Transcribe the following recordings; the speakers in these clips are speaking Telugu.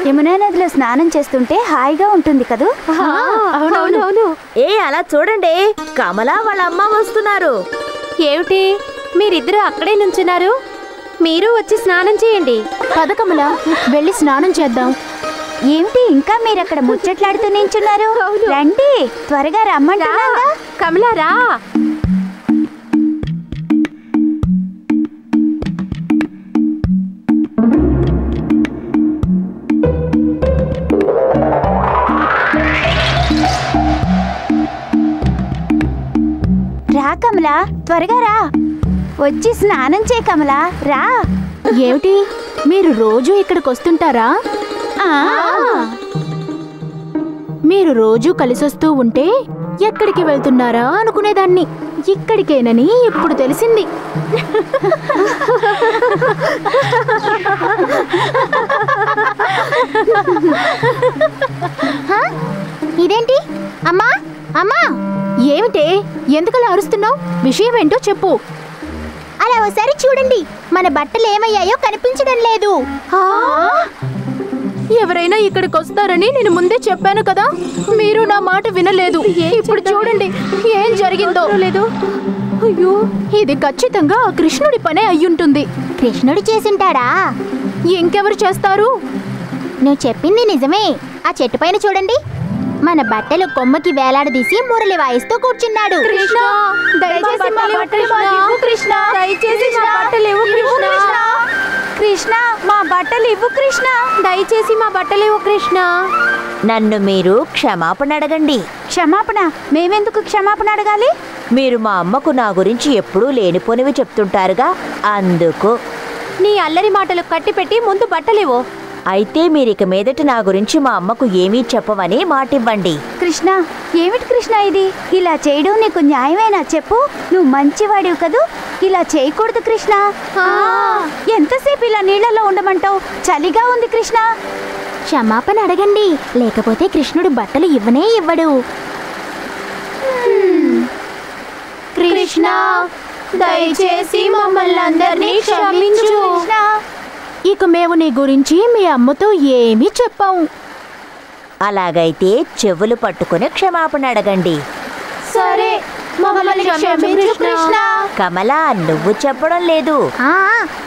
యమునా నదిలో స్నానం చేస్తుంటే హాయిగా ఉంటుంది కదూ. అవునవును. అలా చూడండి, కమలా వాళ్ళ అమ్మ వస్తున్నారు. ఏమిటి మీరిద్దరూ అక్కడే నుంచున్నారు? మీరు వచ్చి స్నానం చేయండి. పద కమలా, వెళ్ళి స్నానం చేద్దాం. ఏమిటి ఇంకా మీరక్కడ ముచ్చట్లాడుతూ నించున్నారు? రండి, త్వరగా రమ్మంటున్నాగా. కమలా రా. రా కమలా, త్వరగా రా. వచ్చి స్నానం చేయి కమలా, రా. ఏమిటి మీరు రోజు ఇక్కడికి వస్తుంటారా? మీరు రోజు కలిసొస్తూ ఉంటే ఎక్కడికి వెళ్తున్నారా అనుకునేదాన్ని. ఇక్కడికేనని ఇప్పుడు తెలిసింది. ఇదేంటి అమ్మా? అమ్మా, ఏమిటే ఎందుకలా అరుస్తున్నావు? విషయం ఏంటో చెప్పు. అలా ఒకసారి చూడండి, మన బట్టలు ఏమయ్యాయో కనిపించడం లేదు. ఎవరైనా ఇక్కడికి వస్తారని నేను ముందే చెప్పాను కదా, మీరు నా మాట వినలేదు. ఇప్పుడు చూడండి ఏం జరిగిందో. లేదు, అయ్యో, ఇది ఖచ్చితంగా ఆ కృష్ణుడి పనే అయ్యుంటుంది. కృష్ణుడు చేసింటాడా? ఇంకెవరు చేస్తారు? నువ్వు చెప్పింది నిజమే. ఆ చెట్టు పైన చూడండి, మన బట్టలు కొమ్మకి వేలాడదీసి మురళి వాయిస్తూ కూర్చున్నాడు. కృష్ణ, దయచేసి మా బట్టలు ఇవ్వు. కృష్ణ, దయచేసి మా బట్టలు ఇవ్వు. కృష్ణ, కృష్ణ, మా బట్టలు ఇవ్వు. కృష్ణ, దయచేసి మా బట్టలు ఇవ్వు. కృష్ణ, నన్ను మీరు క్షమాపణ అడగండి. క్షమాపణ? మేమెందుకు క్షమాపణ అడగాలి? మీరు మా అమ్మకు నా గురించి ఎప్పుడూ లేనిపోనివి చెప్తుంటారుగా, అందుకు. నీ అల్లరి మాటలు కట్టిపెట్టి ముందు బట్టలేవో. అయితే మీరిక మీదట నా గురించి మా అమ్మకు ఏమీ చెప్పవని మాటివ్వండి. కృష్ణ, ఏమిటి కృష్ణ ఇది? ఇలా చేయడం నీకు న్యాయమేనా చెప్పు? నువ్వు మంచివాడివి కదూ, ఇలా చేయకూడదు కృష్ణ. ఎంతసేపు ఇలా నీళ్ళలో ఉండమంటావు? చలిగా ఉంది కృష్ణ. క్షమాపణ అడగండి, లేకపోతే కృష్ణుడు బట్టలు ఇవ్వనే ఇవ్వడు. కృష్ణ, దయచేసి మమ్మల్ని అందరినీ క్షమించు. ఇక మేము నీ గురించి మీ అమ్మతో ఏమీ చెప్పాము. అలాగైతే చెవులు పట్టుకుని క్షమాపణ అడగండి. సరే, మమ్మల్ని క్షమించు కృష్ణ. కమలా, నువ్వు చెప్పడం లేదు.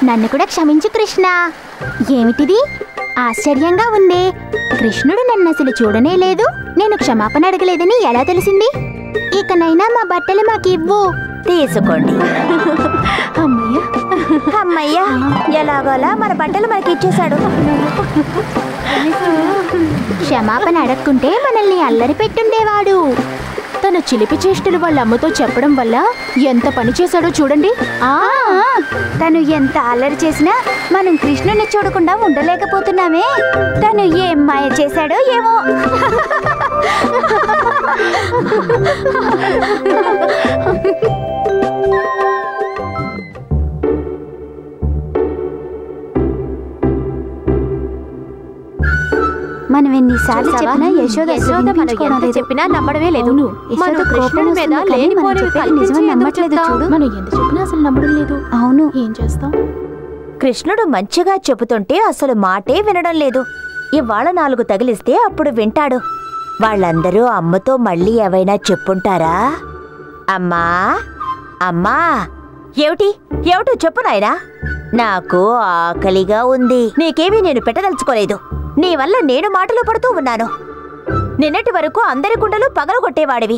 నన్ను కూడా క్షమించు కృష్ణ. ఏమిటిది? ఆశ్చర్యంగా ఉంది. కృష్ణుడు నన్ను అసలు చూడనే లేదు, నేను క్షమాపణ అడగలేదని ఎలా తెలిసింది? ఇకనైనా మా బట్టలు మాకు ఇవ్వు. తీసుకోండి. అమ్మయ్య, అమ్మయ్యా, ఎలాగోలా మన బట్టలు మనకి ఇచ్చేశాడు. క్షమాపణ అడగకుంటే మనల్ని అల్లరి పెట్టుండేవాడు. తన చిలిపి చేష్టలు వాళ్ళ అమ్మతో చెప్పడం వల్ల ఎంత పని చేశాడో చూడండి. తను ఎంత అల్లరి చేసినా మనం కృష్ణుని చూడకుండా ఉండలేకపోతున్నామే. తను ఏం మాయ చేశాడో ఏమో. మనం ఎన్నిసార్లు చెప్పినా యశోద చెప్పినా నమ్మడమే లేదు. మనం కృష్ణుడి మీద నిజమని నమ్మట్లేదు. చూడు, మనం ఎంత చెప్పినా అసలు నమ్మడం లేదు. అవును, ఏం చేస్తాం? కృష్ణుడు మంచిగా చెబుతుంటే అసలు మాటే వినడం లేదు. ఇవాళ 4 తగిలిస్తే అప్పుడు వింటాడు. వాళ్ళందరూ అమ్మతో మళ్ళీ ఏవైనా చెప్పుంటారా? అమ్మా, అమ్మా, ఏమిటో చెప్పు నాయనా. నాకు ఆకలిగా ఉంది. నీకేమీ నేను పెట్టదలుచుకోలేదు. నీ వల్ల నేను మాటలు పడుతూ ఉన్నాను. నిన్నటి వరకు అందరి కుండలు పగలగొట్టేవాడివి,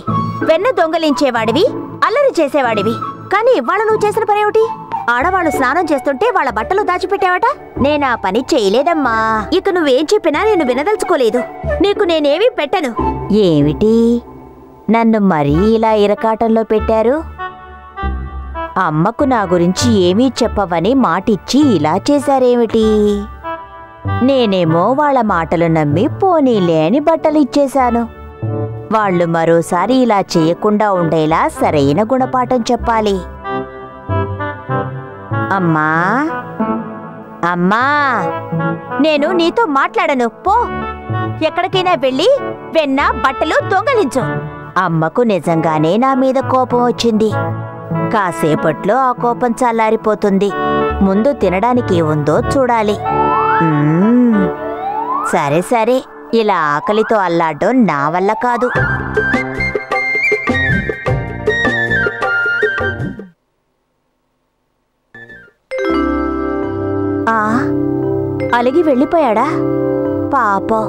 వెన్న దొంగలించేవాడివి, అల్లరి చేసేవాడివి. కానీ ఇవాళ నువ్వు చేసిన పనేమిటి? ఆడవాళ్ళు స్నానం చేస్తుంటే వాళ్ళ బట్టలు దాచిపెట్టావట. నేనా పని చేయలేదమ్మా. ఇక నువ్వేం చెప్పినా నేను వినదలుచుకోలేదు. నీకు నేనేమీ పెట్టను. ఏమిటి, నన్ను మరీ ఇలా ఇరకాటంలో పెట్టారు? అమ్మకు నా గురించి ఏమీ చెప్పవని మాటిచ్చి ఇలా చేశారేమిటి? నేనేమో వాళ్ళ మాటలు నమ్మి పోనీలే అని బట్టలు ఇచ్చేశాను. వాళ్ళు మరోసారి ఇలా చేయకుండా ఉండేలా సరైన గుణపాఠం చెప్పాలి. అమ్మా, అమ్మా, నేను నీతో మాట్లాడను. పో, ఎక్కడికైనా వెళ్ళి వెన్న బట్టలు దొంగలించు. అమ్మకు నిజంగానే నా మీద కోపం వచ్చింది. కాసేపట్లో ఆ కోపం చల్లారిపోతుంది. ముందు తినడానికి ఉందో చూడాలి. సరే సరే, ఇలా ఆకలితో అల్లాడడం నా వల్ల కాదు. అలిగి వెళ్ళిపోయాడా? పాపం,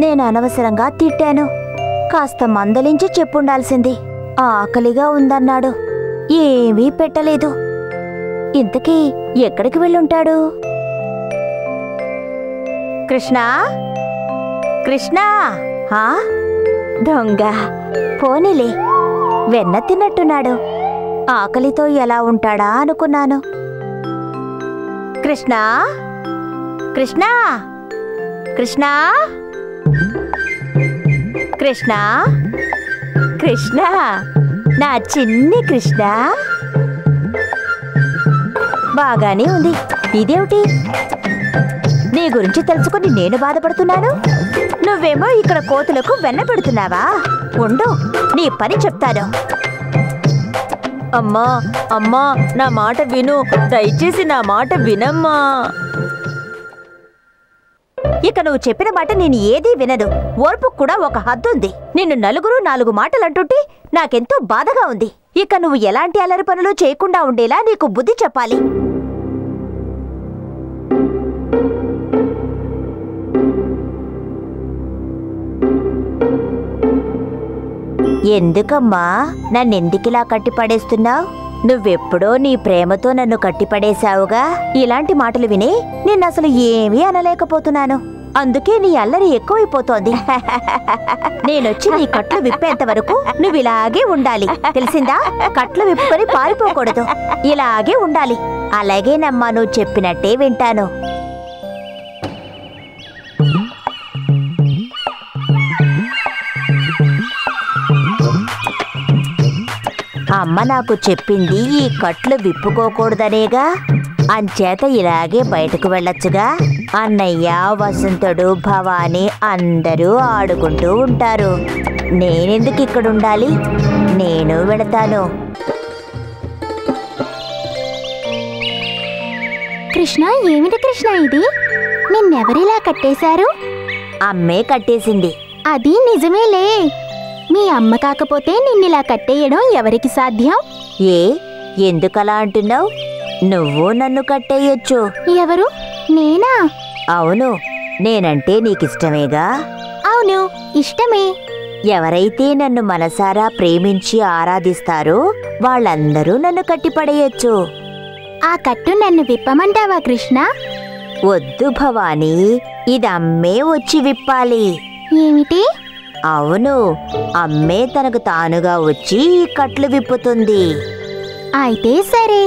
నేను అనవసరంగా తిట్టాను. కాస్త మందలించి చెప్పుండాల్సింది. ఆకలిగా ఉందన్నాడు, ఏమీ పెట్టలేదు. ఇంతకీ ఎక్కడికి వెళ్ళుంటాడు? కృష్ణా, కృష్ణా! దొంగ, పోనీలే, వెన్న తిన్నట్టున్నాడు. ఆకలితో ఎలా ఉంటాడా అనుకున్నాను. కృష్ణా, కృష్ణా, కృష్ణా, కృష్ణా, కృష్ణా, నా చిన్ని కృష్ణ. బాగానే ఉంది. ఇదేమిటి? నీ గురించి తెలుసుకుని నేను బాధపడుతున్నాను, నువ్వేమో ఇక్కడ కోతులకు వెన్న పెడుతున్నావా? ఉండు, నీ పని చెప్తాను. అమ్మా అమ్మా, నా మాట విను, దయచేసి నా మాట వినమ్మా. ఇక నువ్వు చెప్పిన మాట నేను ఏదీ వినదు. ఓర్పుకు కూడా ఒక హద్దుంది. నిన్ను నలుగురు 4 మాటలంటుంటే నాకెంతో బాధగా ఉంది. ఇక నువ్వు ఎలాంటి అల్లరి పనులు చేయకుండా ఉండేలా నీకు బుద్ధి చెప్పాలి. ఎందుకమ్మా నన్నెందుకిలా కట్టిపడేస్తున్నావు? నువ్వెప్పుడో నీ ప్రేమతో నన్ను కట్టిపడేశావుగా. ఇలాంటి మాటలు విని నిన్నసలు ఏమీ అనలేకపోతున్నాను. అందుకే నీ అల్లరి ఎక్కువైపోతోంది. నేనొచ్చి నీ కట్లు విప్పేంత వరకు నువ్విలాగే ఉండాలి, తెలిసిందా? కట్లు విప్పుకొని పారిపోకూడదు, ఇలాగే ఉండాలి. అలాగేనమ్మా, నువ్వు చెప్పినట్టే వింటాను. అమ్మ నాకు చెప్పింది ఈ కట్లు విప్పుకోకూడదనేగా. అంచేత ఇలాగే బయటకు వెళ్ళొచ్చుగా. అన్నయ్య, వసంతుడు, భవాని అందరూ ఆడుకుంటూ ఉంటారు. నేనెందుకు ఇక్కడుండాలి? నేను వెళతాను. కృష్ణ, ఏమిటి కృష్ణ ఇది? నిన్నెవరిలా కట్టేశారు? అమ్మే కట్టేసింది. అది నిజమేలే. మీ అమ్మ కాకపోతే నిన్నిలా కట్టేయడం ఎవరికి సాధ్యం? ఎందుకలా అంటున్నావు? నువ్వు నన్ను కట్టేయొచ్చు. ఎవరు? నేనా? అవును, నేనంటే నీకిష్టమేగా. అవును, ఇష్టమే. ఎవరైతే నన్ను మనసారా ప్రేమించి ఆరాధిస్తారో వాళ్ళందరూ నన్ను కట్టిపడేయొచ్చు. ఆ కట్టు నన్ను విప్పమంటావా కృష్ణ? వద్దు భవానీ, ఇది అమ్మే వచ్చి విప్పాలి. ఏమిటి? అవును, అమ్మే తనకు తానుగా వచ్చి ఈ కట్లు విప్పుతుంది. అయితే సరే.